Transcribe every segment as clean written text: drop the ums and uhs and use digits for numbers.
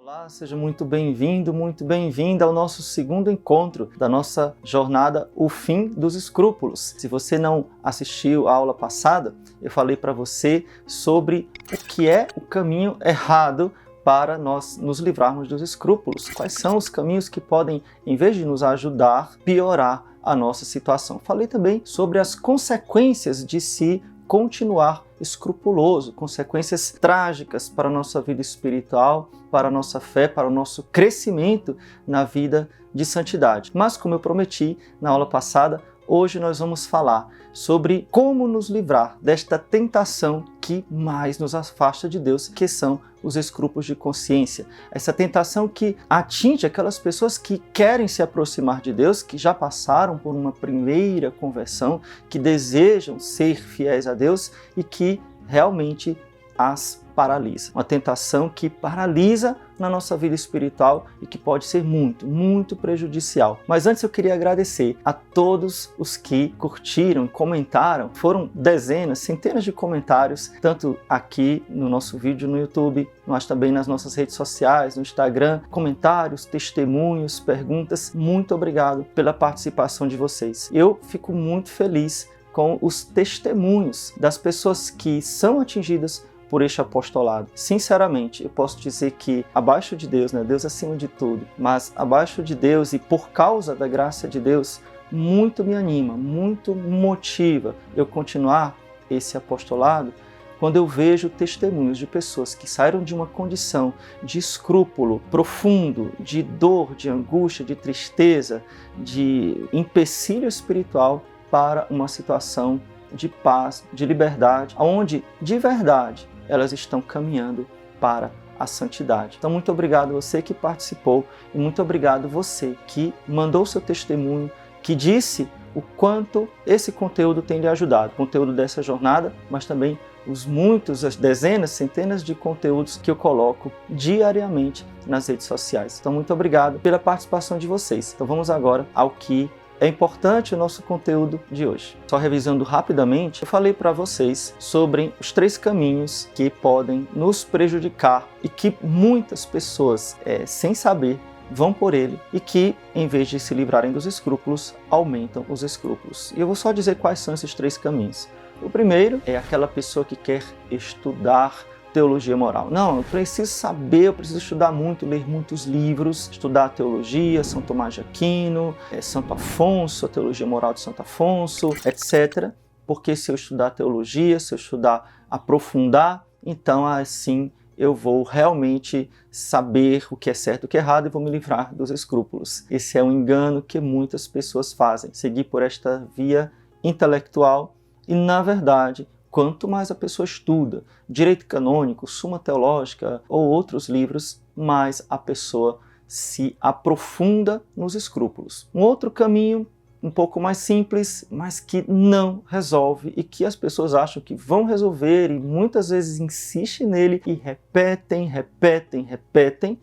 Olá, seja muito bem-vindo, muito bem-vinda ao nosso segundo encontro da nossa jornada O Fim dos Escrúpulos. Se você não assistiu a aula passada, eu falei para você sobre o que é o caminho errado para nós nos livrarmos dos escrúpulos. Quais são os caminhos que podem, em vez de nos ajudar, piorar a nossa situação. Falei também sobre as consequências de se continuar escrupuloso, consequências trágicas para a nossa vida espiritual, para a nossa fé, para o nosso crescimento na vida de santidade. Mas, como eu prometi na aula passada, hoje nós vamos falar sobre como nos livrar desta tentação que mais nos afasta de Deus, que são os escrúpulos de consciência. Essa tentação que atinge aquelas pessoas que querem se aproximar de Deus, que já passaram por uma primeira conversão, que desejam ser fiéis a Deus e que realmente as paralisa. Uma tentação que paralisa na nossa vida espiritual e que pode ser muito, muito prejudicial. Mas antes eu queria agradecer a todos os que curtiram, comentaram. Foram dezenas, centenas de comentários, tanto aqui no nosso vídeo no YouTube, mas também nas nossas redes sociais, no Instagram. Comentários, testemunhos, perguntas. Muito obrigado pela participação de vocês. Eu fico muito feliz com os testemunhos das pessoas que são atingidas por este apostolado. Sinceramente, eu posso dizer que abaixo de Deus, Deus acima de tudo, mas abaixo de Deus e por causa da graça de Deus, muito me anima, muito motiva eu continuar esse apostolado quando eu vejo testemunhos de pessoas que saíram de uma condição de escrúpulo profundo, de dor, de angústia, de tristeza, de empecilho espiritual para uma situação de paz, de liberdade, onde de verdade elas estão caminhando para a santidade. Então, muito obrigado você que participou e muito obrigado você que mandou seu testemunho, que disse o quanto esse conteúdo tem lhe ajudado. O conteúdo dessa jornada, mas também os muitos, as dezenas, centenas de conteúdos que eu coloco diariamente nas redes sociais. Então, muito obrigado pela participação de vocês. Então, vamos agora ao que é importante o nosso conteúdo de hoje. Só revisando rapidamente, eu falei para vocês sobre os 3 caminhos que podem nos prejudicar e que muitas pessoas, sem saber, vão por ele e que, em vez de se livrarem dos escrúpulos, aumentam os escrúpulos. E eu vou só dizer quais são esses 3 caminhos. O primeiro é aquela pessoa que quer estudar teologia moral. Não, eu preciso saber, eu preciso estudar muito, ler muitos livros, estudar a teologia, São Tomás de Aquino, Santo Afonso, a teologia moral de Santo Afonso, etc. Porque se eu estudar teologia, se eu estudar, aprofundar, então assim eu vou realmente saber o que é certo e o que é errado e vou me livrar dos escrúpulos. Esse é um engano que muitas pessoas fazem, seguir por esta via intelectual e, na verdade, quanto mais a pessoa estuda direito canônico, Suma Teológica ou outros livros, mais a pessoa se aprofunda nos escrúpulos. Um outro caminho um pouco mais simples, mas que não resolve e que as pessoas acham que vão resolver e muitas vezes insistem nele e repetem,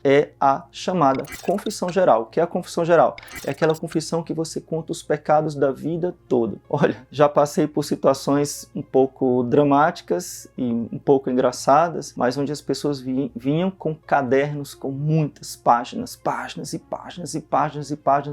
é a chamada confissão geral. O que é a confissão geral? É aquela confissão que você conta os pecados da vida toda. Olha, já passei por situações um pouco dramáticas e um pouco engraçadas, mas onde as pessoas vinham com cadernos com muitas páginas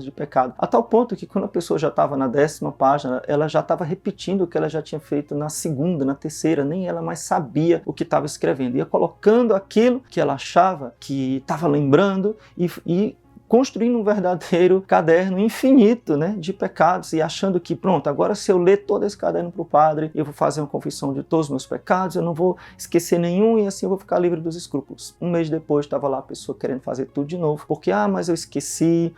de pecado. A tal ponto que quando a pessoa já estava na 10ª página, ela já estava repetindo o que ela já tinha feito na 2ª, na 3ª, nem ela mais sabia o que estava escrevendo. Ia colocando aquilo que ela achava que estava lembrando e construindo um verdadeiro caderno infinito, de pecados e achando que, pronto, agora se eu ler todo esse caderno para o padre, eu vou fazer uma confissão de todos os meus pecados, eu não vou esquecer nenhum e assim eu vou ficar livre dos escrúpulos. Um mês depois estava lá a pessoa querendo fazer tudo de novo, porque, mas eu esqueci,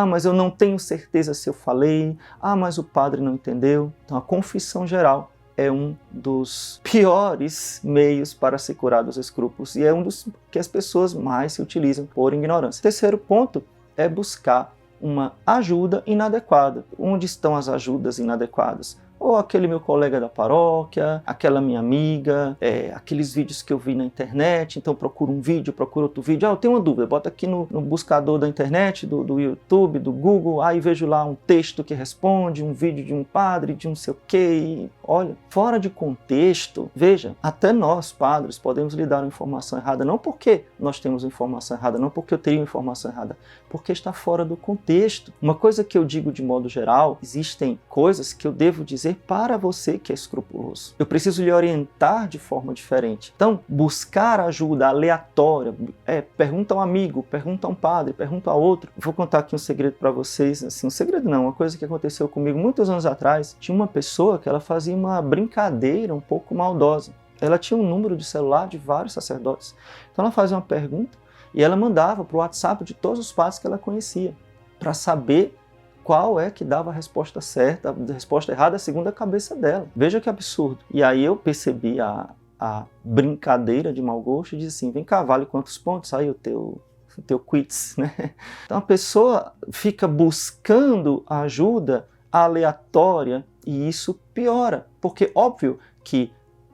mas eu não tenho certeza se eu falei, mas o padre não entendeu. Então a confissão geral é um dos piores meios para se curar dos escrúpulos e é um dos que as pessoas mais se utilizam por ignorância. Terceiro ponto é buscar uma ajuda inadequada. Onde estão as ajudas inadequadas? ou aquele meu colega da paróquia, aquela minha amiga, aqueles vídeos que eu vi na internet, então procuro um vídeo, procuro outro vídeo, eu tenho uma dúvida, bota aqui no buscador da internet, do YouTube, do Google, aí vejo lá um texto que responde, um vídeo de um padre, de um sei o quê, e olha, fora de contexto, veja, até nós padres podemos lhe dar uma informação errada, não porque nós temos informação errada, não porque eu teria uma informação errada, porque está fora do contexto. Uma coisa que eu digo de modo geral, existem coisas que eu devo dizer para você que é escrupuloso. Eu preciso lhe orientar de forma diferente. Então, buscar ajuda aleatória, pergunta a um amigo, pergunta a um padre, pergunta a outro. Vou contar aqui um segredo para vocês, assim, um segredo não, uma coisa que aconteceu comigo muitos anos atrás. Tinha uma pessoa que ela fazia uma brincadeira um pouco maldosa. Ela tinha um número de celular de vários sacerdotes. Então ela fazia uma pergunta e ela mandava para o WhatsApp de todos os padres que ela conhecia, para saber qual é que dava a resposta certa, a resposta errada segundo a cabeça dela. Veja que absurdo. E aí eu percebi a brincadeira de mau gosto e disse assim, vem cá, vale quantos pontos aí o teu quiz, né? Então a pessoa fica buscando ajuda aleatória e isso piora, porque óbvio que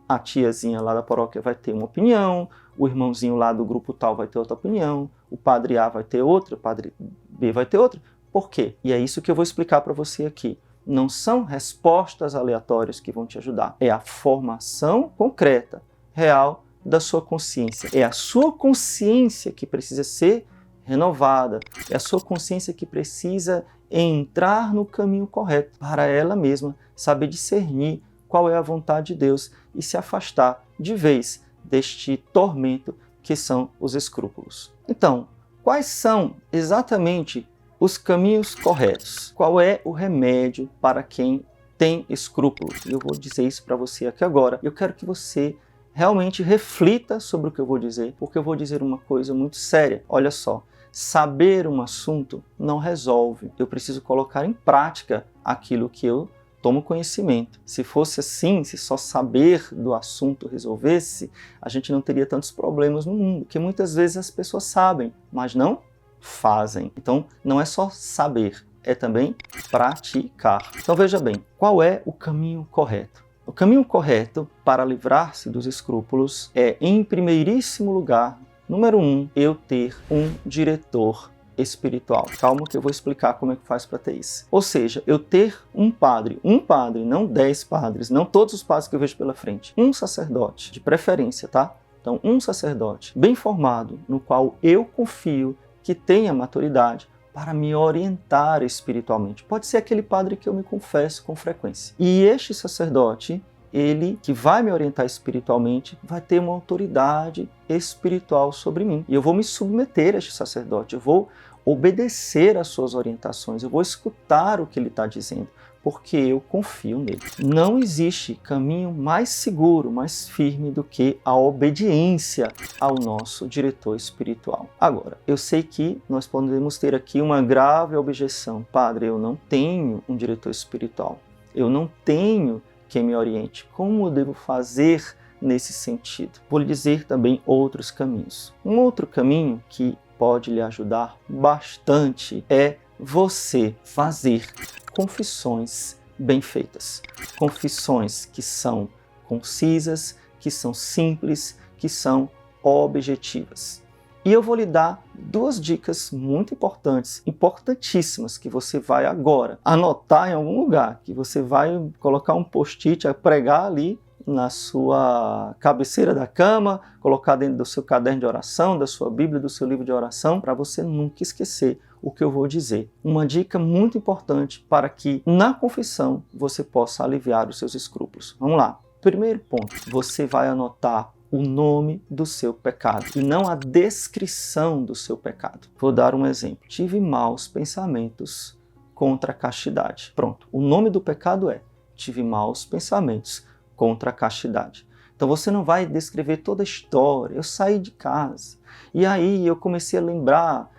a tiazinha lá da paróquia vai ter uma opinião, o irmãozinho lá do grupo tal vai ter outra opinião, o padre A vai ter outra, o padre B vai ter outra. Por quê? E é isso que eu vou explicar para você aqui. Não são respostas aleatórias que vão te ajudar. É a formação concreta, real da sua consciência. É a sua consciência que precisa ser renovada. É a sua consciência que precisa entrar no caminho correto para ela mesma saber discernir qual é a vontade de Deus e se afastar de vez deste tormento que são os escrúpulos. Então, quais são exatamente os caminhos corretos? Qual é o remédio para quem tem escrúpulos? Eu vou dizer isso para você aqui agora. Eu quero que você realmente reflita sobre o que eu vou dizer, porque eu vou dizer uma coisa muito séria. Olha só, saber um assunto não resolve. Eu preciso colocar em prática aquilo que eu tomo conhecimento. Se fosse assim, se só saber do assunto resolvesse, a gente não teria tantos problemas no mundo, porque muitas vezes as pessoas sabem, mas não fazem. Então, não é só saber, é também praticar. Então, veja bem, qual é o caminho correto? O caminho correto para livrar-se dos escrúpulos é, em primeiríssimo lugar, número 1, eu ter um diretor espiritual. Calma que eu vou explicar como é que faz para ter isso. Ou seja, eu ter um padre, não 10 padres, não todos os padres que eu vejo pela frente, um sacerdote, de preferência, tá? Então, um sacerdote bem formado, no qual eu confio que tenha maturidade para me orientar espiritualmente. Pode ser aquele padre que eu me confesso com frequência. E este sacerdote, ele que vai me orientar espiritualmente, vai ter uma autoridade espiritual sobre mim. E eu vou me submeter a este sacerdote, eu vou obedecer às suas orientações, eu vou escutar o que ele está dizendo, porque eu confio nele. Não existe caminho mais seguro, mais firme do que a obediência ao nosso diretor espiritual. Agora, eu sei que nós podemos ter aqui uma grave objeção. Padre, eu não tenho um diretor espiritual. Eu não tenho quem me oriente. Como eu devo fazer nesse sentido? Vou lhe dizer também outros caminhos. Um outro caminho que pode lhe ajudar bastante é você fazer confissões bem feitas. Confissões que são concisas, que são simples, que são objetivas. E eu vou lhe dar 2 dicas muito importantes, importantíssimas, que você vai agora anotar em algum lugar, que você vai colocar um post-it, pregar ali na sua cabeceira da cama, colocar dentro do seu caderno de oração, da sua Bíblia, do seu livro de oração, para você nunca esquecer o que eu vou dizer. Uma dica muito importante para que na confissão você possa aliviar os seus escrúpulos. Vamos lá. Primeiro ponto, você vai anotar o nome do seu pecado e não a descrição do seu pecado. Vou dar um exemplo. Tive maus pensamentos contra a castidade. Pronto. O nome do pecado é: tive maus pensamentos contra a castidade. Então você não vai descrever toda a história. Eu saí de casa e aí eu comecei a lembrar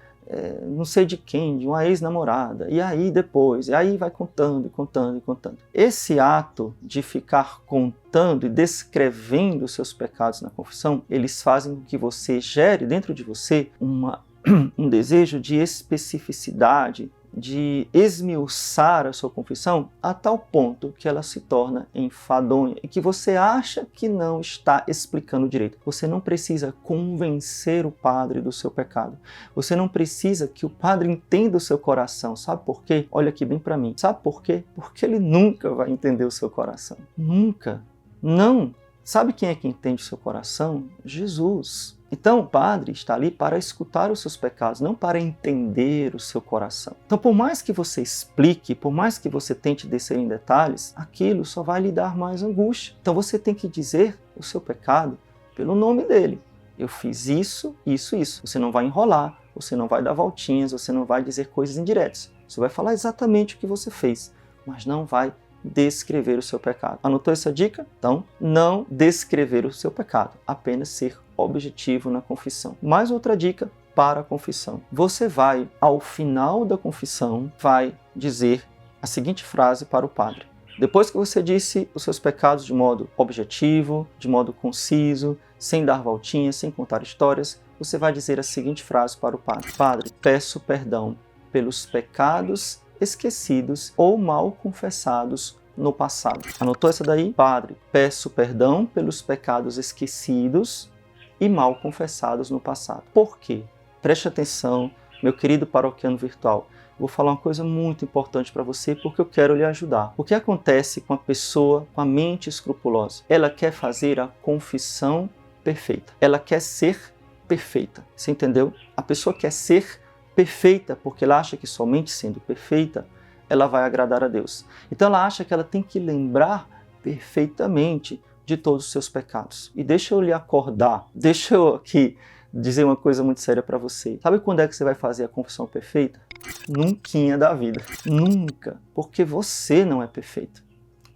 não sei de quem, de uma ex-namorada, e aí depois, e aí vai contando e contando e contando. Esse ato de ficar contando e descrevendo os seus pecados na confissão, eles fazem com que você gere dentro de você um desejo de especificidade de esmiuçar a sua confissão a tal ponto que ela se torna enfadonha e que você acha que não está explicando direito. Você não precisa convencer o padre do seu pecado. Você não precisa que o padre entenda o seu coração. Sabe por quê? Olha aqui bem para mim. Sabe por quê? Porque ele nunca vai entender o seu coração. Nunca. Não. Sabe quem é que entende o seu coração? Jesus. Então o padre está ali para escutar os seus pecados, não para entender o seu coração. Então por mais que você explique, por mais que você tente descer em detalhes, aquilo só vai lhe dar mais angústia. Então você tem que dizer o seu pecado pelo nome dele. Eu fiz isso, isso, isso. Você não vai enrolar, você não vai dar voltinhas, você não vai dizer coisas indiretas. Você vai falar exatamente o que você fez, mas não vai descrever o seu pecado. Anotou essa dica? Então, não descrever o seu pecado, apenas ser objetivo na confissão. Mais outra dica para a confissão. Você vai, ao final da confissão, vai dizer a seguinte frase para o padre. Depois que você disse os seus pecados de modo objetivo, de modo conciso, sem dar voltinhas, sem contar histórias, você vai dizer a seguinte frase para o padre. Padre, peço perdão pelos pecados esquecidos ou mal confessados no passado. Anotou essa daí? Padre, peço perdão pelos pecados esquecidos e mal confessados no passado. Por quê? Preste atenção, meu querido paroquiano virtual. Vou falar uma coisa muito importante para você porque eu quero lhe ajudar. O que acontece com a pessoa com a mente escrupulosa? Ela quer fazer a confissão perfeita. Ela quer ser perfeita. Você entendeu? A pessoa quer ser perfeita porque ela acha que somente sendo perfeita ela vai agradar a Deus. Então ela acha que ela tem que lembrar perfeitamente de todos os seus pecados. E deixa eu lhe acordar, deixa eu aqui dizer uma coisa muito séria para você. Sabe quando é que você vai fazer a confissão perfeita? Nunca da vida. Nunca. Porque você não é perfeito.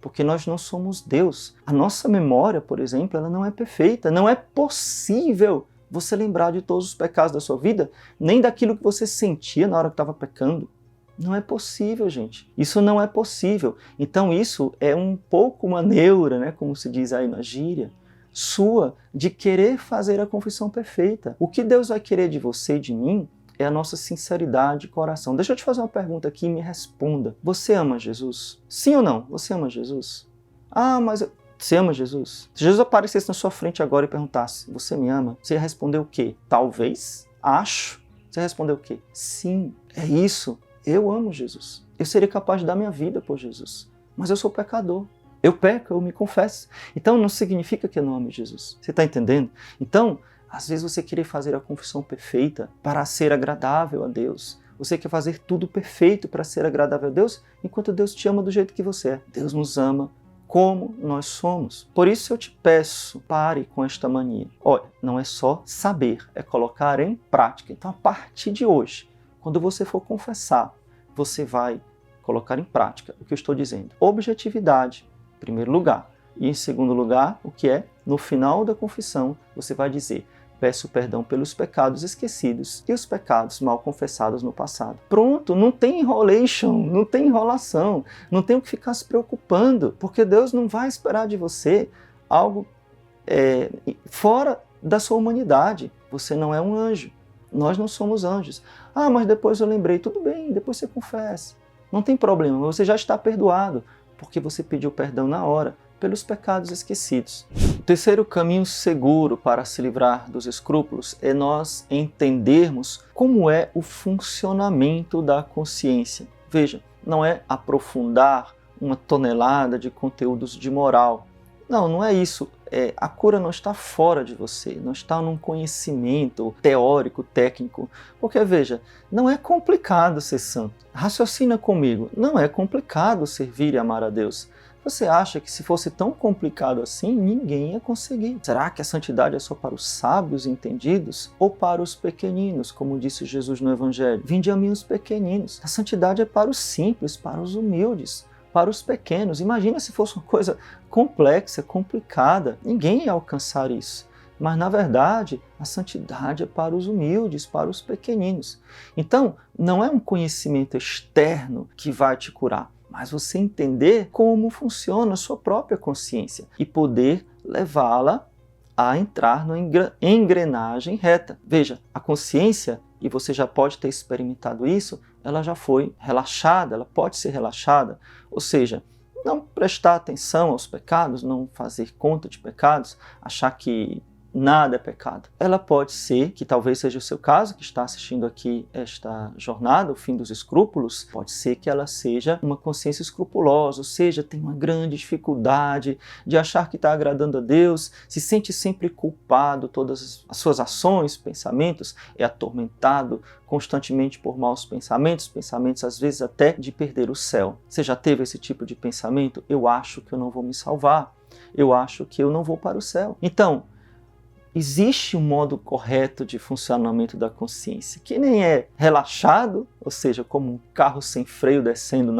Porque nós não somos Deus. A nossa memória, por exemplo, ela não é perfeita. Não é possível você lembrar de todos os pecados da sua vida, nem daquilo que você sentia na hora que estava pecando. Não é possível, gente. Isso não é possível. Então isso é um pouco uma neura, né, como se diz aí na gíria, sua, de querer fazer a confissão perfeita. O que Deus vai querer de você e de mim é a nossa sinceridade de coração. Deixa eu te fazer uma pergunta aqui e me responda. Você ama Jesus? Sim ou não? Você ama Jesus? Ah, mas você ama Jesus? Se Jesus aparecesse na sua frente agora e perguntasse, você me ama? Você ia responder o quê? Talvez? Acho? Você ia responder o quê? Sim, é isso. Eu amo Jesus. Eu seria capaz de dar minha vida por Jesus. Mas eu sou pecador. Eu peco, eu me confesso. Então não significa que eu não ame Jesus. Você está entendendo? Então, às vezes você querer fazer a confissão perfeita para ser agradável a Deus. Você quer fazer tudo perfeito para ser agradável a Deus, enquanto Deus te ama do jeito que você é. Deus nos ama como nós somos. Por isso eu te peço, pare com esta mania. Olha, não é só saber, é colocar em prática. Então, a partir de hoje, quando você for confessar, você vai colocar em prática o que eu estou dizendo. Objetividade, em primeiro lugar. E em segundo lugar, o que é? No final da confissão, você vai dizer, peço perdão pelos pecados esquecidos e os pecados mal confessados no passado. Pronto, não tem enrolation, não tem enrolação, não tem o que ficar se preocupando, porque Deus não vai esperar de você algo fora da sua humanidade. Você não é um anjo. Nós não somos anjos. Ah, mas depois eu lembrei. Tudo bem, depois você confessa. Não tem problema, você já está perdoado, porque você pediu perdão na hora pelos pecados esquecidos. O terceiro caminho seguro para se livrar dos escrúpulos é nós entendermos como é o funcionamento da consciência. Veja, não é aprofundar uma tonelada de conteúdos de moral. Não é isso. A cura não está fora de você, não está num conhecimento teórico, técnico. Porque, veja, não é complicado ser santo. Raciocina comigo, não é complicado servir e amar a Deus. Você acha que se fosse tão complicado assim, ninguém ia conseguir? Será que a santidade é só para os sábios entendidos ou para os pequeninos, como disse Jesus no Evangelho? Vinde a mim os pequeninos. A santidade é para os simples, para os humildes, para os pequenos. Imagina se fosse uma coisa complexa, complicada. Ninguém ia alcançar isso. Mas, na verdade, a santidade é para os humildes, para os pequeninos. Então, não é um conhecimento externo que vai te curar, mas você entender como funciona a sua própria consciência e poder levá-la a entrar na engrenagem reta. Veja, a consciência, e você já pode ter experimentado isso, ela já foi relaxada, ela pode ser relaxada, ou seja, não prestar atenção aos pecados, não fazer conta de pecados, achar que nada é pecado. Ela pode ser, que talvez seja o seu caso, que está assistindo aqui esta jornada, o fim dos escrúpulos, pode ser que ela seja uma consciência escrupulosa, ou seja, tem uma grande dificuldade de achar que está agradando a Deus, se sente sempre culpado, todas as suas ações, pensamentos, é atormentado constantemente por maus pensamentos, pensamentos às vezes até de perder o céu. Você já teve esse tipo de pensamento? Eu acho que eu não vou me salvar, eu acho que eu não vou para o céu. Então, existe um modo correto de funcionamento da consciência, que nem é relaxado, ou seja, como um carro sem freio descendo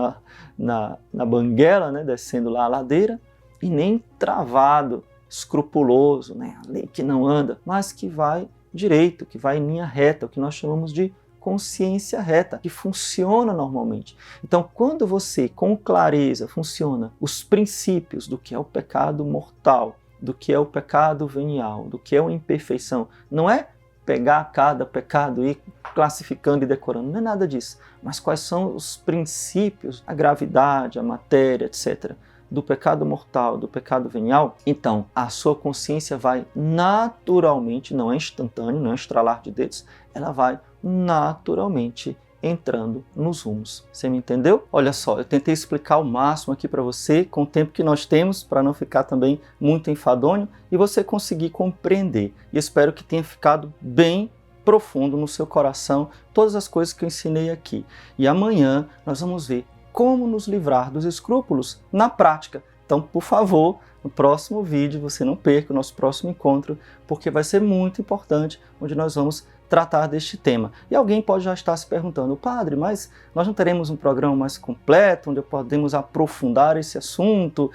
na banguela, né, descendo lá a ladeira, e nem travado, escrupuloso, né, a lei que não anda, mas que vai direito, que vai em linha reta, o que nós chamamos de consciência reta, que funciona normalmente. Então, quando você, com clareza, funciona os princípios do que é o pecado mortal, do que é o pecado venial, do que é a imperfeição. Não é pegar cada pecado e ir classificando e decorando, não é nada disso. Mas quais são os princípios, a gravidade, a matéria, etc., do pecado mortal, do pecado venial? Então, a sua consciência vai naturalmente, não é instantâneo, não é estralar de dedos, ela vai naturalmente entrando nos rumos. Você me entendeu? Olha só, eu tentei explicar o máximo aqui para você, com o tempo que nós temos, para não ficar também muito enfadonho, e você conseguir compreender. E espero que tenha ficado bem profundo no seu coração todas as coisas que eu ensinei aqui. E amanhã nós vamos ver como nos livrar dos escrúpulos na prática. Então, por favor, no próximo vídeo, você não perca o nosso próximo encontro, porque vai ser muito importante, onde nós vamos tratar deste tema. E alguém pode já estar se perguntando, padre, mas nós não teremos um programa mais completo, onde podemos aprofundar esse assunto?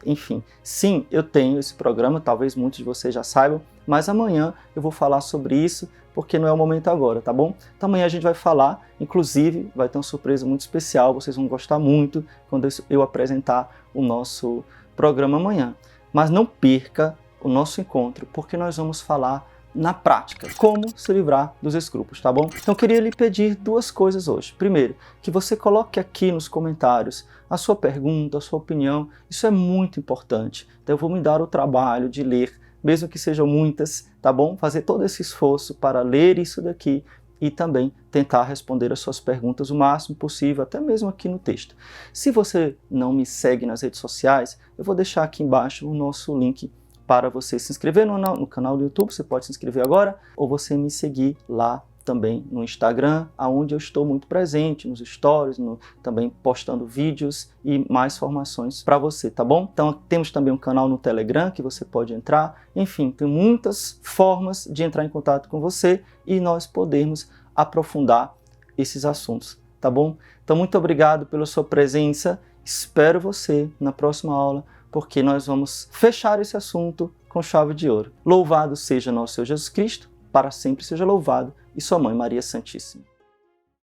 Enfim, sim, eu tenho esse programa, talvez muitos de vocês já saibam, mas amanhã eu vou falar sobre isso, porque não é o momento agora, tá bom? Então amanhã a gente vai falar, inclusive vai ter uma surpresa muito especial, vocês vão gostar muito quando eu apresentar o nosso programa amanhã. Mas não perca o nosso encontro, porque nós vamos falar na prática, como se livrar dos escrúpulos, tá bom? Então eu queria lhe pedir duas coisas hoje. Primeiro, que você coloque aqui nos comentários a sua pergunta, a sua opinião, isso é muito importante. Então eu vou me dar o trabalho de ler, mesmo que sejam muitas, tá bom? Fazer todo esse esforço para ler isso daqui e também tentar responder as suas perguntas o máximo possível, até mesmo aqui no texto. Se você não me segue nas redes sociais, eu vou deixar aqui embaixo o nosso link para você se inscrever no canal do YouTube, você pode se inscrever agora, ou você me seguir lá também no Instagram, onde eu estou muito presente, nos stories, também postando vídeos e mais formações para você, tá bom? Então temos também um canal no Telegram que você pode entrar, enfim, tem muitas formas de entrar em contato com você e nós podermos aprofundar esses assuntos, tá bom? Então muito obrigado pela sua presença, espero você na próxima aula, porque nós vamos fechar esse assunto com chave de ouro. Louvado seja nosso Senhor Jesus Cristo, para sempre seja louvado, e sua Mãe Maria Santíssima.